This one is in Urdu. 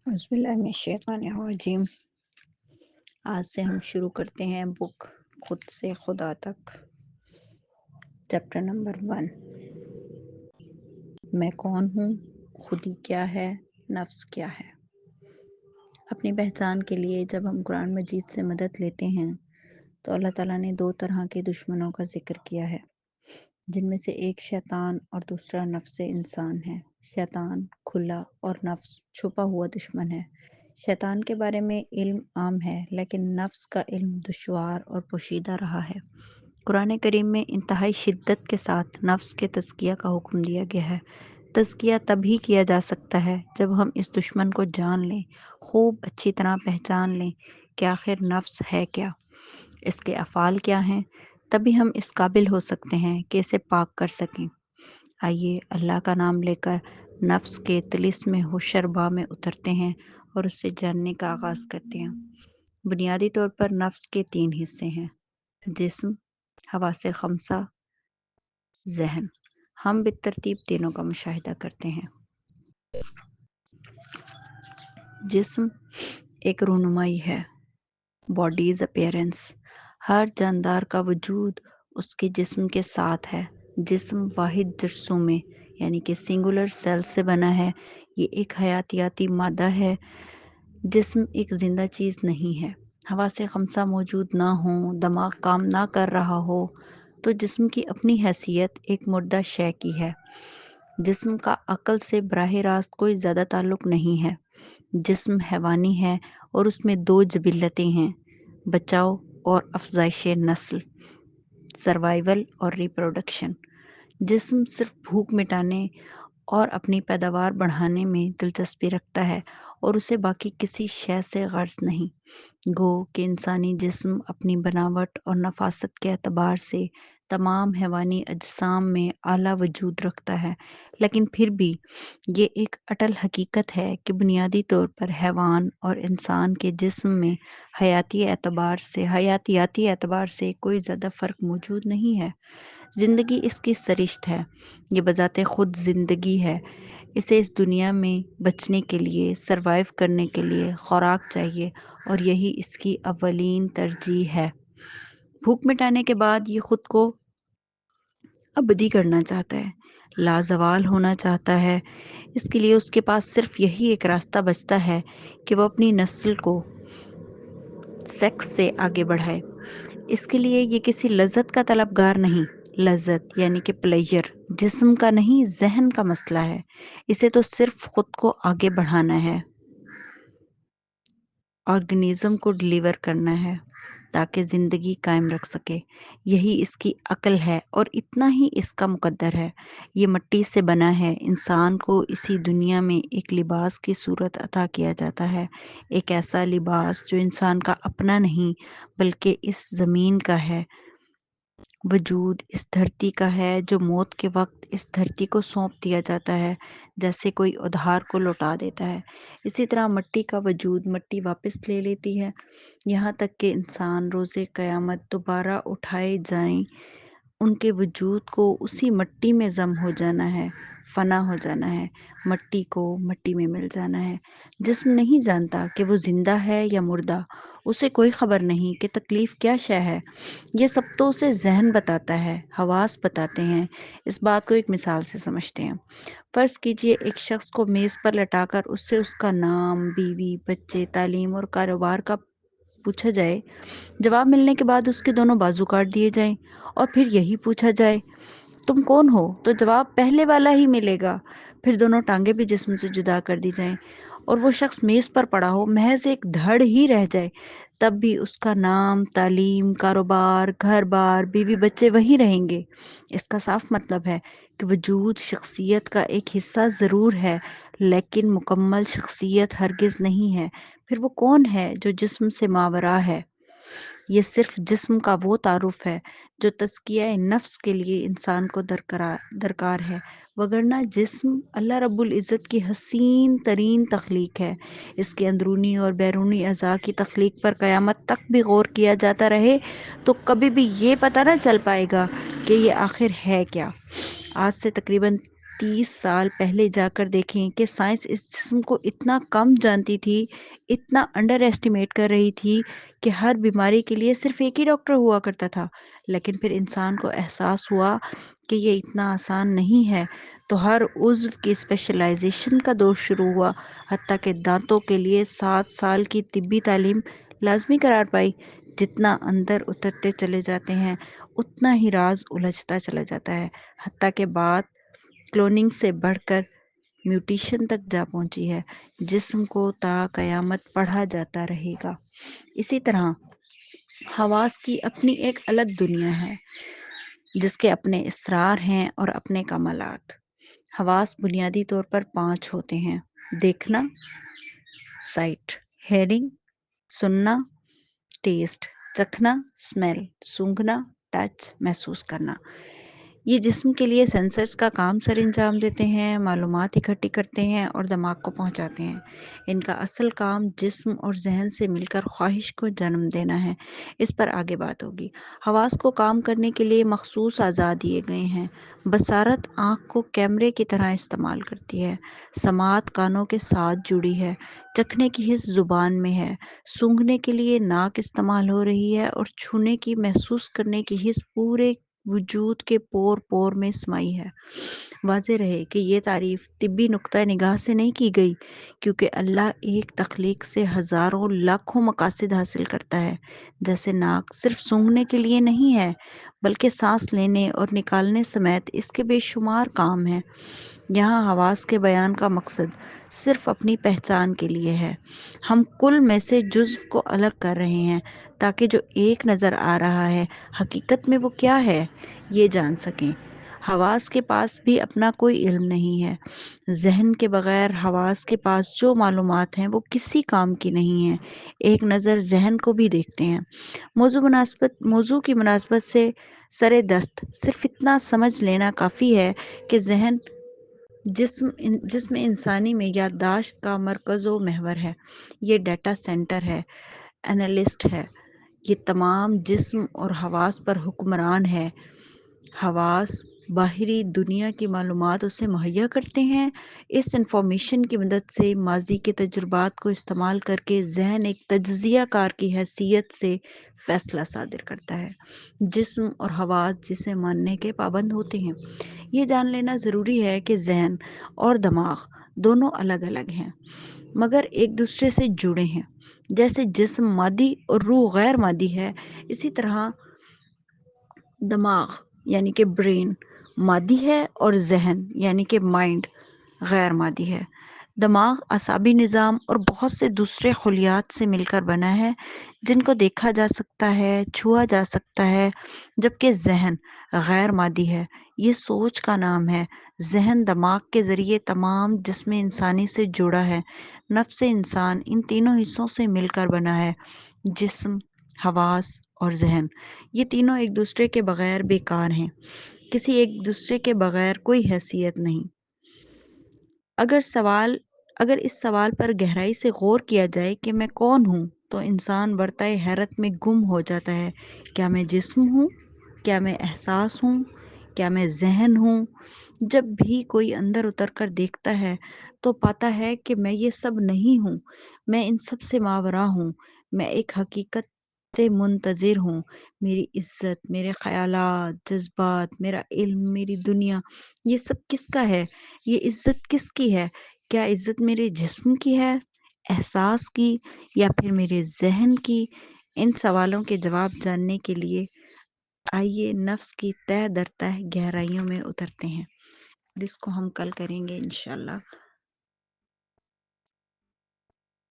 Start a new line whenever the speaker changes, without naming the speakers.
اعوذ باللہ من الشیطان الرجیم۔ آج سے ہم شروع کرتے ہیں بک خود سے خدا تک، چیپٹر نمبر 1۔ میں کون ہوں، خودی کیا ہے، نفس کیا ہے۔ اپنی پہچان کے لیے جب ہم قرآن مجید سے مدد لیتے ہیں تو اللہ تعالیٰ نے 2 طرح کے دشمنوں کا ذکر کیا ہے، جن میں سے ایک شیطان اور دوسرا نفس انسان ہے۔ شیطان کھلا اور نفس چھپا ہوا دشمن ہے۔ شیطان کے بارے میں علم عام ہے، لیکن نفس کا علم دشوار اور پوشیدہ رہا ہے۔ قرآن کریم میں انتہائی شدت کے ساتھ نفس کے تزکیہ کا حکم دیا گیا ہے۔ تزکیہ تبھی کیا جا سکتا ہے جب ہم اس دشمن کو جان لیں، خوب اچھی طرح پہچان لیں کہ آخر نفس ہے کیا، اس کے افعال کیا ہیں، تبھی ہم اس قابل ہو سکتے ہیں کہ اسے پاک کر سکیں۔ آئیے اللہ کا نام لے کر نفس کے طلسم ہوشربا میں اترتے ہیں اور اس سے جاننے کا آغاز کرتے ہیں۔ بنیادی طور پر نفس کے 3 حصے ہیں: جسم، حواس خمسہ، ذہن۔ ہم بالترتیب تینوں کا مشاہدہ کرتے ہیں۔ جسم ایک رونمائی ہے، باڈیز اپیرنس۔ ہر جاندار کا وجود اس کے جسم کے ساتھ ہے۔ جسم واحد جرثومے یعنی کہ سنگولر سیل سے بنا ہے۔ یہ ایک حیاتیاتی مادہ ہے۔ جسم ایک زندہ چیز نہیں ہے۔ حواس خمسہ موجود نہ ہوں، دماغ کام نہ کر رہا ہو تو جسم کی اپنی حیثیت ایک مردہ شے کی ہے۔ جسم کا عقل سے براہ راست کوئی زیادہ تعلق نہیں ہے۔ جسم حیوانی ہے اور اس میں 2 جبلتیں ہیں: بچاؤ اور افزائش نسل، سروائیول اور ریپروڈکشن۔ جسم صرف بھوک مٹانے اور اپنی پیداوار بڑھانے میں دلچسپی رکھتا ہے اور اسے باقی کسی شے سے غرض نہیں۔ گو کہ انسانی جسم اپنی بناوٹ اور نفاست کے اعتبار سے تمام حیوانی اجسام میں اعلیٰ وجود رکھتا ہے، لیکن پھر بھی یہ ایک اٹل حقیقت ہے کہ بنیادی طور پر حیوان اور انسان کے جسم میں حیاتیاتی اعتبار سے کوئی زیادہ فرق موجود نہیں ہے۔ زندگی اس کی سرشت ہے، یہ بذات خود زندگی ہے۔ اسے اس دنیا میں بچنے کے لیے، سروائیو کرنے کے لیے خوراک چاہیے اور یہی اس کی اولین ترجیح ہے۔ بھوک مٹانے کے بعد یہ خود کو ابدی کرنا چاہتا ہے، لازوال ہونا چاہتا ہے۔ اس کے لیے اس کے پاس صرف یہی ایک راستہ بچتا ہے کہ وہ اپنی نسل کو سیکس سے آگے بڑھائے۔ اس کے لیے یہ کسی لذت کا طلبگار نہیں۔ لذت یعنی کہ پلیجر جسم کا نہیں، ذہن کا مسئلہ ہے۔ اسے تو صرف خود کو آگے بڑھانا ہے، آرگنزم کو ڈیلیور کرنا ہے تاکہ زندگی قائم رکھ سکے۔ یہی اس کی عقل ہے اور اتنا ہی اس کا مقدر ہے۔ یہ مٹی سے بنا ہے۔ انسان کو اسی دنیا میں ایک لباس کی صورت عطا کیا جاتا ہے، ایک ایسا لباس جو انسان کا اپنا نہیں بلکہ اس زمین کا ہے۔ وجود اس دھرتی کا ہے جو موت کے وقت اس دھرتی کو سونپ دیا جاتا ہے، جیسے کوئی ادھار کو لوٹا دیتا ہے۔ اسی طرح مٹی کا وجود مٹی واپس لے لیتی ہے، یہاں تک کہ انسان روز قیامت دوبارہ اٹھائے جائیں، ان کے وجود کو اسی مٹی میں ضم ہو جانا ہے، فنا ہو جانا ہے، مٹی کو مٹی میں مل جانا ہے۔ جسم نہیں جانتا کہ وہ زندہ ہے یا مردہ، اسے کوئی خبر نہیں کہ تکلیف کیا شے ہے۔ یہ سب تو اسے ذہن بتاتا ہے، حواس بتاتے ہیں۔ اس بات کو ایک مثال سے سمجھتے ہیں۔ فرض کیجئے ایک شخص کو میز پر لٹا کر اس سے اس کا نام، بیوی، بچے، تعلیم اور کاروبار کا پوچھا جائے۔ جواب ملنے کے بعد اس کے دونوں بازو کاٹ دیے جائیں اور پھر یہی پوچھا جائے تم کون ہو، تو جواب پہلے والا ہی ملے گا۔ پھر دونوں ٹانگیں بھی جسم سے جدا کر دی جائیں اور وہ شخص میز پر پڑا ہو، محض ایک دھڑ ہی رہ جائے، تب بھی اس کا نام، تعلیم، کاروبار، گھر بار، بیوی بچے وہی رہیں گے۔ اس کا صاف مطلب ہے کہ وجود شخصیت کا ایک حصہ ضرور ہے، لیکن مکمل شخصیت ہرگز نہیں ہے۔ پھر وہ کون ہے جو جسم سے ماورا ہے؟ یہ صرف جسم کا وہ تعارف ہے جو تزکیہ نفس کے لیے انسان کو درکار ہے، وگرنہ جسم اللہ رب العزت کی حسین ترین تخلیق ہے۔ اس کے اندرونی اور بیرونی اعضاء کی تخلیق پر قیامت تک بھی غور کیا جاتا رہے تو کبھی بھی یہ پتہ نہ چل پائے گا کہ یہ آخر ہے کیا۔ آج سے تقریباً 30 سال پہلے جا کر دیکھیں کہ سائنس اس جسم کو اتنا کم جانتی تھی، اتنا انڈر ایسٹیمیٹ کر رہی تھی کہ ہر بیماری کے لیے صرف ایک ہی ڈاکٹر ہوا کرتا تھا۔ لیکن پھر انسان کو احساس ہوا کہ یہ اتنا آسان نہیں ہے، تو ہر عضو کی اسپیشلائزیشن کا دور شروع ہوا، حتیٰ کہ دانتوں کے لیے 7 سال کی طبی تعلیم لازمی قرار پائی۔ جتنا اندر اترتے چلے جاتے ہیں اتنا ہی راز الجھتا چلا جاتا ہے، حتیٰ کہ بات کلوننگ سے بڑھ کر میوٹیشن تک جا پہنچی ہے۔ جسم کو تا قیامت پڑھا جاتا رہے گا۔ اسی طرح حواس کی اپنی ایک الگ دنیا ہے، جس کے اپنے اسرار ہیں اور اپنے کمالات۔ حواس بنیادی طور پر 5 ہوتے ہیں: دیکھنا، سائٹ، ہیئرنگ، سننا، ٹیسٹ، چکھنا، اسمیل، سونگھنا، ٹچ، محسوس کرنا۔ یہ جسم کے لیے سینسرز کا کام سر انجام دیتے ہیں، معلومات اکٹھی کرتے ہیں اور دماغ کو پہنچاتے ہیں۔ ان کا اصل کام جسم اور ذہن سے مل کر خواہش کو جنم دینا ہے۔ اس پر آگے بات ہوگی۔ حواس کو کام کرنے کے لیے مخصوص اعضاء دیے گئے ہیں۔ بصارت آنکھ کو کیمرے کی طرح استعمال کرتی ہے۔ سماعت کانوں کے ساتھ جڑی ہے۔ چکھنے کی حس زبان میں ہے۔ سونگھنے کے لیے ناک استعمال ہو رہی ہے اور چھونے کی، محسوس کرنے کی حس پورے وجود کے پور پور میں سمائی ہے۔ واضح رہے کہ یہ تعریف طبی نقطہ نگاہ سے نہیں کی گئی، کیونکہ اللہ ایک تخلیق سے ہزاروں لاکھوں مقاصد حاصل کرتا ہے۔ جیسے ناک صرف سونگھنے کے لیے نہیں ہے، بلکہ سانس لینے اور نکالنے سمیت اس کے بے شمار کام ہیں۔ یہاں حواس کے بیان کا مقصد صرف اپنی پہچان کے لیے ہے۔ ہم کل میں سے جزو کو الگ کر رہے ہیں تاکہ جو ایک نظر آ رہا ہے حقیقت میں وہ کیا ہے، یہ جان سکیں۔ حواس کے پاس بھی اپنا کوئی علم نہیں ہے۔ ذہن کے بغیر حواس کے پاس جو معلومات ہیں وہ کسی کام کی نہیں ہیں۔ ایک نظر ذہن کو بھی دیکھتے ہیں۔ موضوع کی مناسبت سے سر دست صرف اتنا سمجھ لینا کافی ہے کہ ذہن جسم انسانی میں یادداشت کا مرکز و محور ہے۔ یہ ڈیٹا سینٹر ہے، انالسٹ ہے۔ یہ تمام جسم اور حواس پر حکمران ہے۔ حواس باہری دنیا کی معلومات اسے مہیا کرتے ہیں۔ اس انفارمیشن کی مدد سے ماضی کے تجربات کو استعمال کر کے ذہن ایک تجزیہ کار کی حیثیت سے فیصلہ صادر کرتا ہے۔ جسم اور حواس جسے ماننے کے پابند ہوتے ہیں۔ یہ جان لینا ضروری ہے کہ ذہن اور دماغ دونوں الگ الگ ہیں، مگر ایک دوسرے سے جڑے ہیں۔ جیسے جسم مادی اور روح غیر مادی ہے، اسی طرح دماغ یعنی کہ برین مادی ہے اور ذہن یعنی کہ مائنڈ غیر مادی ہے۔ دماغ اعصابی نظام اور بہت سے دوسرے خلیات سے مل کر بنا ہے، جن کو دیکھا جا سکتا ہے، چھوا جا سکتا ہے، جبکہ ذہن غیر مادی ہے، یہ سوچ کا نام ہے۔ ذہن دماغ کے ذریعے تمام جسم انسانی سے جڑا ہے۔ نفس انسان ان تینوں حصوں سے مل کر بنا ہے: جسم، حواس اور ذہن۔ یہ تینوں ایک دوسرے کے بغیر بیکار ہیں، کسی ایک دوسرے کے بغیر کوئی حیثیت نہیں۔ اگر اس سوال پر گہرائی سے غور کیا جائے کہ میں کون ہوں، تو انسان برتائے حیرت میں گم ہو جاتا ہے۔ کیا میں جسم ہوں؟ کیا میں احساس ہوں؟ کیا میں ذہن ہوں؟ جب بھی کوئی اندر اتر کر دیکھتا ہے تو پاتا ہے کہ میں یہ سب نہیں ہوں، میں ان سب سے ماوراء ہوں۔ میں ایک حقیقت منتظر ہوں۔ میری عزت، میرے خیالات، جذبات، میرا علم، میری دنیا، یہ سب کس کا ہے؟ یہ عزت کس کی ہے؟ کیا عزت میرے جسم کی ہے، احساس کی، یا پھر میرے ذہن کی؟ ان سوالوں کے جواب جاننے کے لیے آئیے نفس کی تہ در تہ گہرائیوں میں اترتے ہیں، اور اس کو ہم کل کریں گے انشاءاللہ۔